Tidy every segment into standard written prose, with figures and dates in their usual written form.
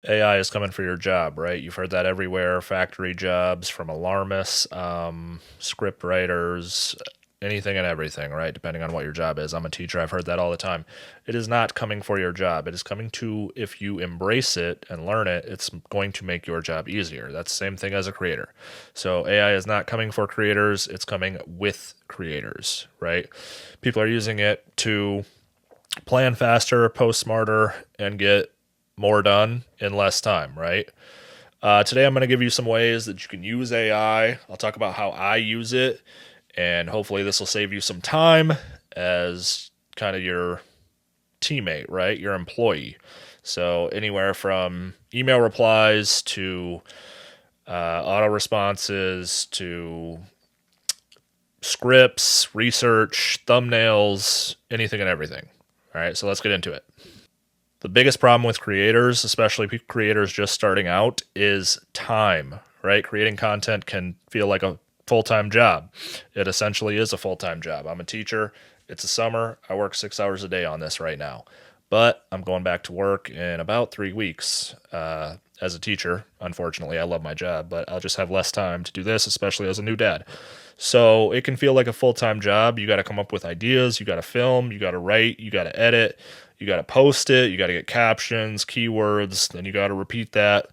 AI is coming for your job, right? You've heard that everywhere. Factory jobs, from alarmists, script writers, anything and everything, right? Depending on what your job is. I'm a teacher. I've heard that all the time. It is not coming for your job. It is coming to, if you embrace it and learn it, it's going to make your job easier. That's the same thing as a creator. So AI is not coming for creators. It's coming with creators, right? People are using it to plan faster, post smarter, and get more done in less time, right? Today, I'm going to give you some ways that you can use AI. I'll talk about how I use it, and hopefully, this will save you some time as kind of your teammate, right? Your employee. So, anywhere from email replies to auto responses to scripts, research, thumbnails, anything and everything. All right, so let's get into it. The biggest problem with creators, especially creators just starting out, is time, right? Creating content can feel like a full time job. It essentially is a full time job. I'm a teacher. It's a summer. I work 6 hours a day on this right now. But I'm going back to work in about 3 weeks as a teacher. Unfortunately, I love my job, but I'll just have less time to do this, especially as a new dad. So it can feel like a full time job. You got to come up with ideas, you got to film, you got to write, you got to edit, you got to post it, you got to get captions, keywords, then you got to repeat that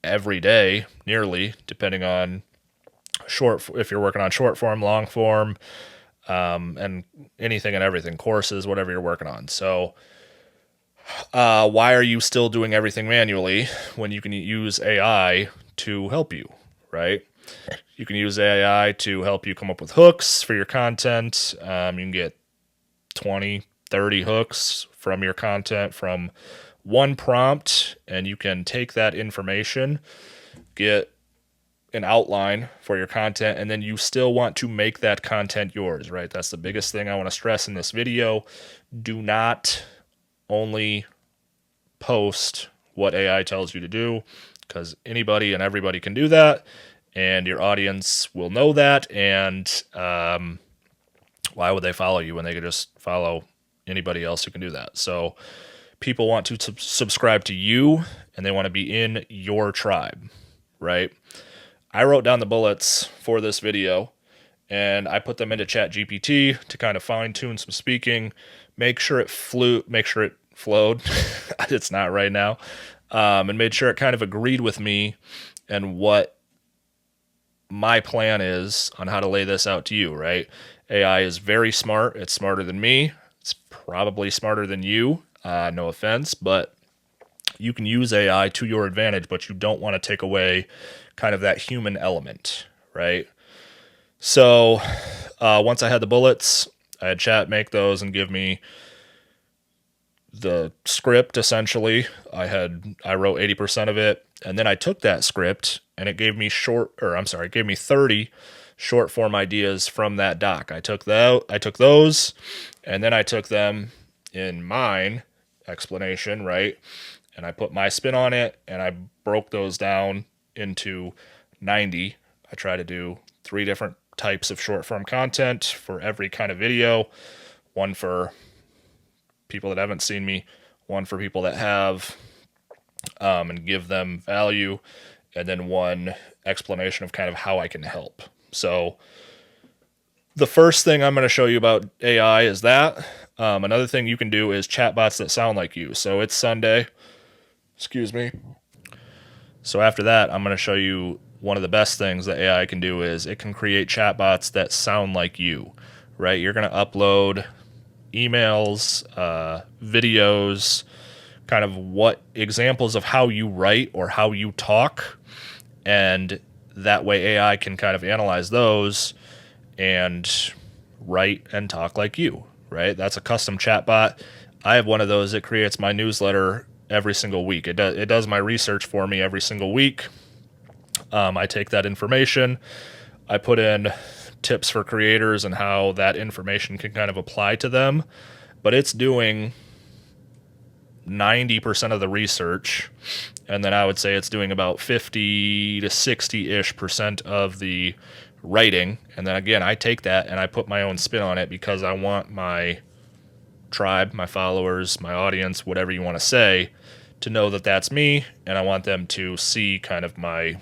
every day, nearly, depending on if you're working on short form, long form, and anything and everything, courses, whatever you're working on. So, why are you still doing everything manually when you can use AI to help you, right? You can use AI to help you come up with hooks for your content. You can get 20, 30 hooks from your content from one prompt, and you can take that information, get an outline for your content, and then you still want to make that content yours, right? That's the biggest thing I want to stress in this video. Do not only post what AI tells you to do, because anybody and everybody can do that, and your audience will know that, and why would they follow you when they could just follow anybody else who can do that? So people want to subscribe to you, and they want to be in your tribe, right? I wrote down the bullets for this video, and I put them into ChatGPT to kind of fine tune some speaking, make sure it flowed. It's not right now, and made sure it kind of agreed with me and what my plan is on how to lay this out to you, right? AI is very smart. It's smarter than me. It's probably smarter than you. No offense, but you can use AI to your advantage, but you don't want to take away kind of that human element, right? So once I had the bullets, I had chat make those and give me the script. Essentially, I wrote 80% of it, and then I took that script and it gave me 30 short form ideas from that doc. I took those, and then I took them in mine explanation, right? And I put my spin on it, and I broke those down into 90. I try to do 3 different types of short form content for every kind of video. One for people that haven't seen me, one for people that have, and give them value, and then one explanation of kind of how I can help. So the first thing I'm going to show you about AI is that. Another thing you can do is chatbots that sound like you. So it's Sunday. Excuse me. So after that, I'm going to show you one of the best things that AI can do is it can create chatbots that sound like you, right? You're going to upload emails, videos, kind of what examples of how you write or how you talk, and that way AI can kind of analyze those and write and talk like you, right? That's a custom chatbot. I have one of those that creates my newsletter every single week. It does my research for me every single week. I take that information, I put in tips for creators and how that information can kind of apply to them, but it's doing 90% of the research, and then I would say it's doing about 50 to 60-ish% of the writing. And then again, I take that and I put my own spin on it because I want my tribe, my followers, my audience, whatever you want to say, to know that that's me, and I want them to see kind of my,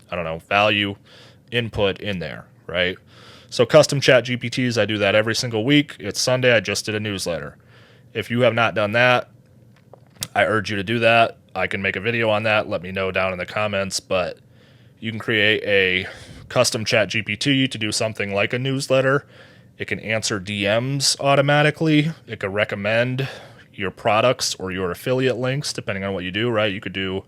I don't know, value input in there, right? So custom chat GPTs, I do that every single week. It's Sunday. I just did a newsletter. If you have not done that, I urge you to do that. I can make a video on that. Let me know down in the comments, but you can create a custom chat GPT to do something like a newsletter. It can answer DMs automatically. It can recommend your products or your affiliate links, depending on what you do, right? You could do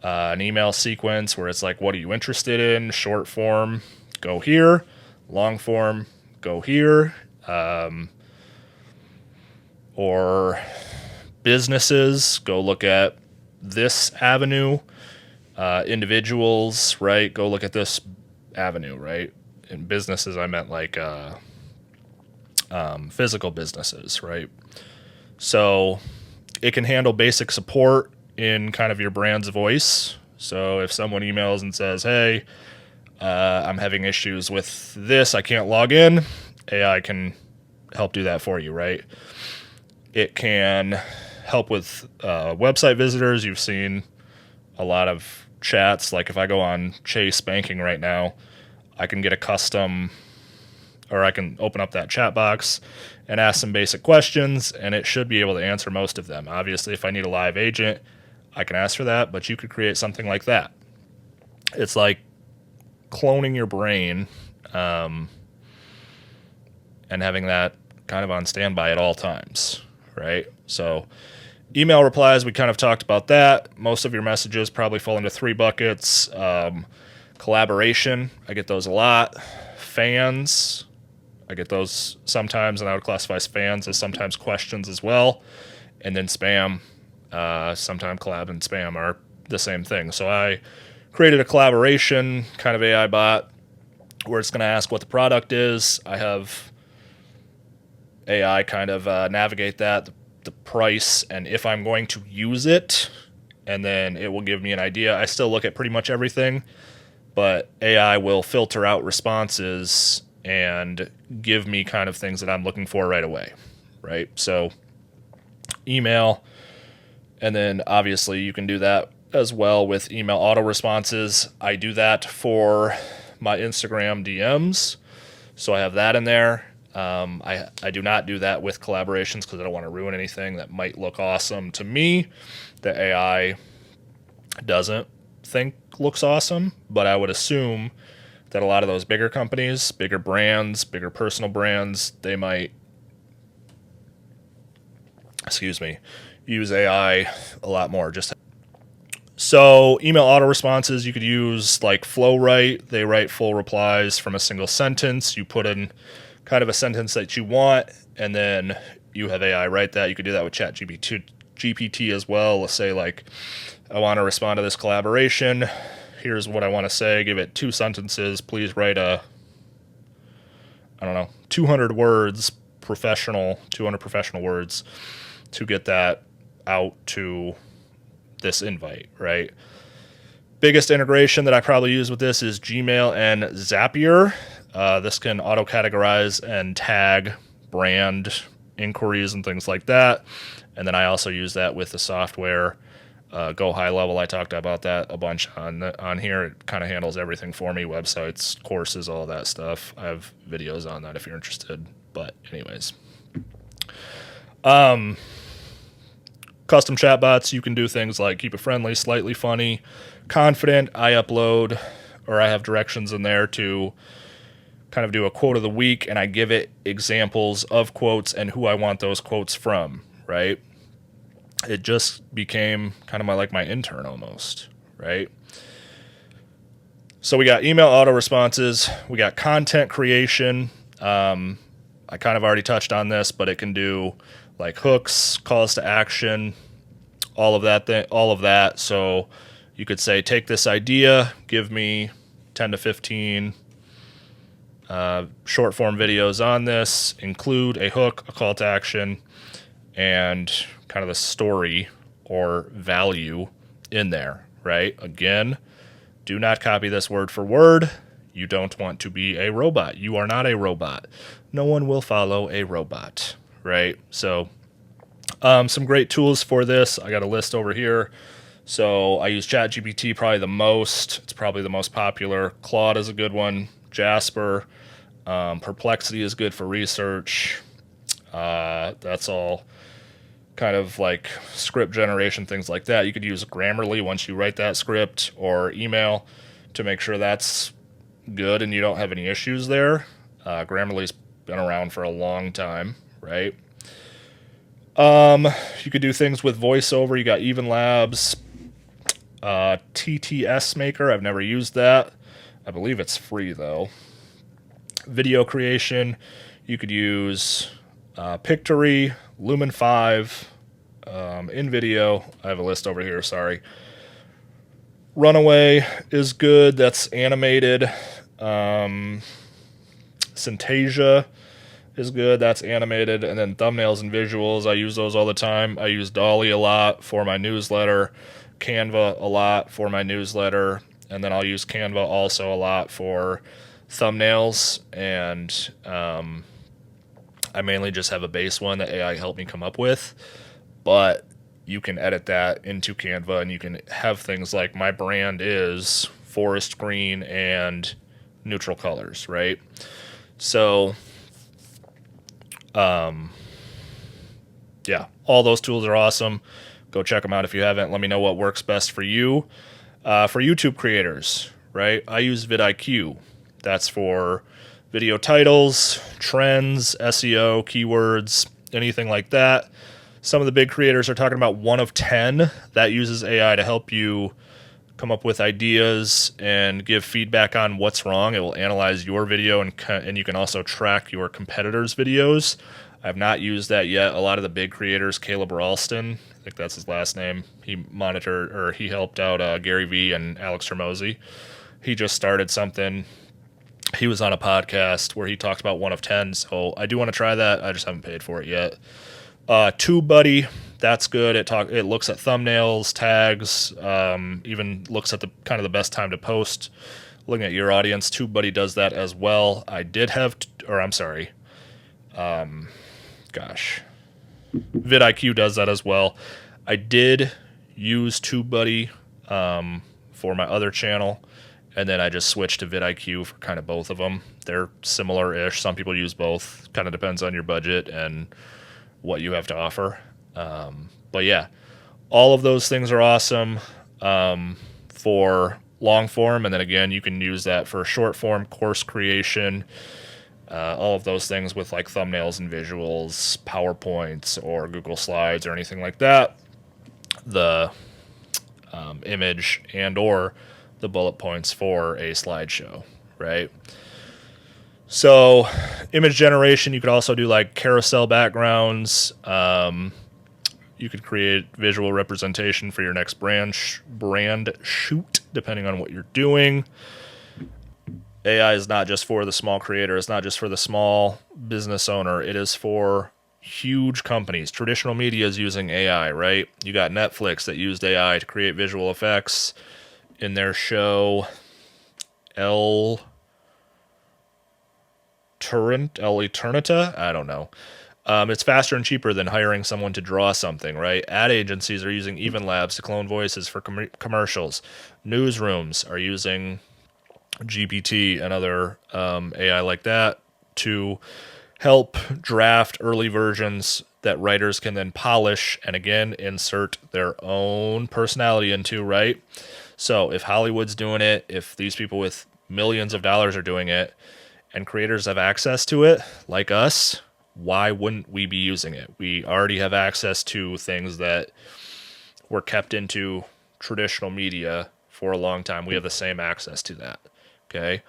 an email sequence where it's like, what are you interested in? Short form, go here. Long form, go here. Or businesses, go look at this avenue. Individuals, right? Go look at this avenue, right? In businesses, I meant like physical businesses, right? So it can handle basic support in kind of your brand's voice. So if someone emails and says, hey, I'm having issues with this, I can't log in, AI can help do that for you, right? It can help with website visitors. You've seen a lot of chats. Like if I go on Chase Banking right now, I can get a custom, or I can open up that chat box and ask some basic questions, and it should be able to answer most of them. Obviously, if I need a live agent, I can ask for that, but you could create something like that. It's like cloning your brain and having that kind of on standby at all times, right? So email replies, we kind of talked about that. Most of your messages probably fall into 3 buckets. Collaboration, I get those a lot. Fans, I get those sometimes, and I would classify fans as sometimes questions as well. And then spam, sometimes collab and spam are the same thing. So I created a collaboration kind of AI bot where it's going to ask what the product is. I have AI kind of navigate that, the price, and if I'm going to use it, and then it will give me an idea. I still look at pretty much everything, but AI will filter out responses and give me kind of things that I'm looking for right away, right? So email, and then obviously you can do that as well with email auto responses. I do that for my Instagram DMs, so I have that in there. I do not do that with collaborations because I don't want to ruin anything that might look awesome to me that AI doesn't think looks awesome, but I would assume that a lot of those bigger companies, bigger brands, bigger personal brands, they might, use AI a lot more. So email auto responses, you could use like FlowWrite. They write full replies from a single sentence. You put in kind of a sentence that you want, and then you have AI write that. You could do that with ChatGPT as well. Let's say like, I want to respond to this collaboration. Here's what I want to say. Give it 2 sentences. Please write 200 words, 200 professional words to get that out to this invite, right? Biggest integration that I probably use with this is Gmail and Zapier. This can auto-categorize and tag brand inquiries and things like that. And then I also use that with the software Go High Level. I talked about that a bunch on here. It kind of handles everything for me, websites, courses, all that stuff. I have videos on that if you're interested. But anyways. Custom chatbots, you can do things like keep it friendly, slightly funny, confident. I upload, or I have directions in there to kind of do a quote of the week, and I give it examples of quotes and who I want those quotes from, right? It just became kind of my intern almost, right? So we got email auto responses. We got content creation. I kind of already touched on this, but it can do like hooks, calls to action, all of that. So you could say, take this idea, give me 10 to 15 short form videos on this, include a hook, a call to action, and kind of the story or value in there, right? Again, do not copy this word for word. You don't want to be a robot. You are not a robot. No one will follow a robot, right? So Some great tools for this. I got a list over here. So I use ChatGPT probably the most. It's probably the most popular. Claude is a good one. Jasper. Perplexity is good for research. That's all kind of like script generation, things like that. You could use Grammarly once you write that script, or email to make sure that's good and you don't have any issues there. Grammarly's been around for a long time, right? You could do things with voiceover. You got Even Labs, TTS Maker. I've never used that. I believe it's free though. Video creation, you could use Pictory, Lumen 5, InVideo. I have a list over here, sorry. Runaway is good, that's animated. Syntasia is good, that's animated. And then thumbnails and visuals, I use those all the time. I use Dolly a lot for my newsletter, Canva a lot for my newsletter, and then I'll use Canva also a lot for thumbnails. And I mainly just have a base one that AI helped me come up with, but you can edit that into Canva and you can have things like my brand is forest green and neutral colors, right? So, yeah, all those tools are awesome. Go check them out if you haven't. Let me know what works best for you. For YouTube creators, right? I use vidIQ. That's for video titles, trends, SEO, keywords, anything like that. Some of the big creators are talking about 1 of 10 that uses AI to help you come up with ideas and give feedback on what's wrong. It will analyze your video and you can also track your competitors' videos. I've not used that yet. A lot of the big creators, Caleb Ralston, I think that's his last name, he helped out Gary Vee and Alex Hormozy. He just started something. He was on a podcast where he talked about 1 of 10, so I do want to try that. I just haven't paid for it yet. TubeBuddy, that's good. It looks at thumbnails, tags, even looks at the kind of the best time to post. Looking at your audience, TubeBuddy does that as well. vidIQ does that as well. I did use TubeBuddy for my other channel, and then I just switched to vidIQ for kind of both of them. They're similar-ish. Some people use both. Kind of depends on your budget and what you have to offer. But yeah, all of those things are awesome for long form. And then again, you can use that for short form course creation, all of those things with like thumbnails and visuals, PowerPoints or Google Slides or anything like that. The image and or the bullet points for a slideshow, right? So image generation, you could also do like carousel backgrounds. You could create visual representation for your next brand shoot, depending on what you're doing. AI is not just for the small creator. It's not just for the small business owner. It is for huge companies. Traditional media is using AI, right? You got Netflix that used AI to create visual effects in their show El Eternita. I don't know. It's faster and cheaper than hiring someone to draw something, right? Ad agencies are using Even Labs to clone voices for commercials. Newsrooms are using GPT and other AI like that to help draft early versions that writers can then polish and again insert their own personality into, right? So if Hollywood's doing it, if these people with millions of dollars are doing it, and creators have access to it, like us, why wouldn't we be using it? We already have access to things that were kept into traditional media for a long time. We have the same access to that, okay?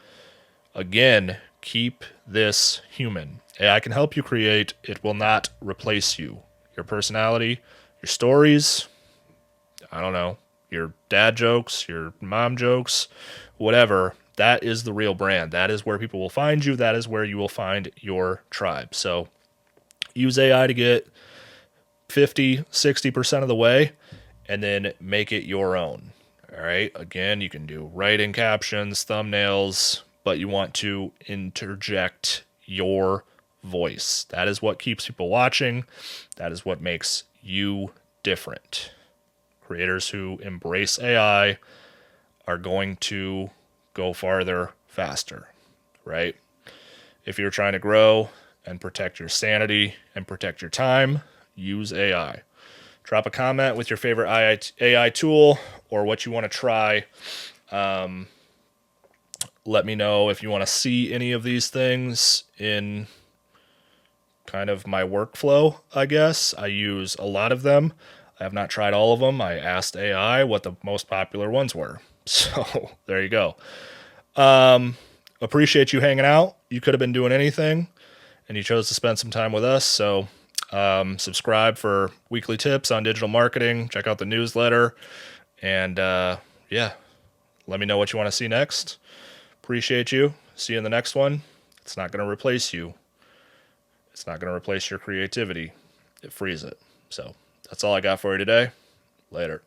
Again, keep this human. AI can help you create. It will not replace you. Your personality, your stories, I don't know, your dad jokes, your mom jokes, whatever. That is the real brand. That is where people will find you. That is where you will find your tribe. So use AI to get 50, 60% of the way and then make it your own. All right. Again, you can do writing, captions, thumbnails, but you want to interject your voice. That is what keeps people watching. That is what makes you different. Creators who embrace AI are going to go farther faster, right? If you're trying to grow and protect your sanity and protect your time, use AI. Drop a comment with your favorite AI tool or what you want to try. Let me know if you want to see any of these things in kind of my workflow, I guess. I use a lot of them. I have not tried all of them. I asked AI what the most popular ones were. So there you go. Appreciate you hanging out. You could have been doing anything and you chose to spend some time with us. So subscribe for weekly tips on digital marketing. Check out the newsletter. And yeah, let me know what you want to see next. Appreciate you. See you in the next one. It's not going to replace you. It's not going to replace your creativity. It frees it. So that's all I got for you today. Later.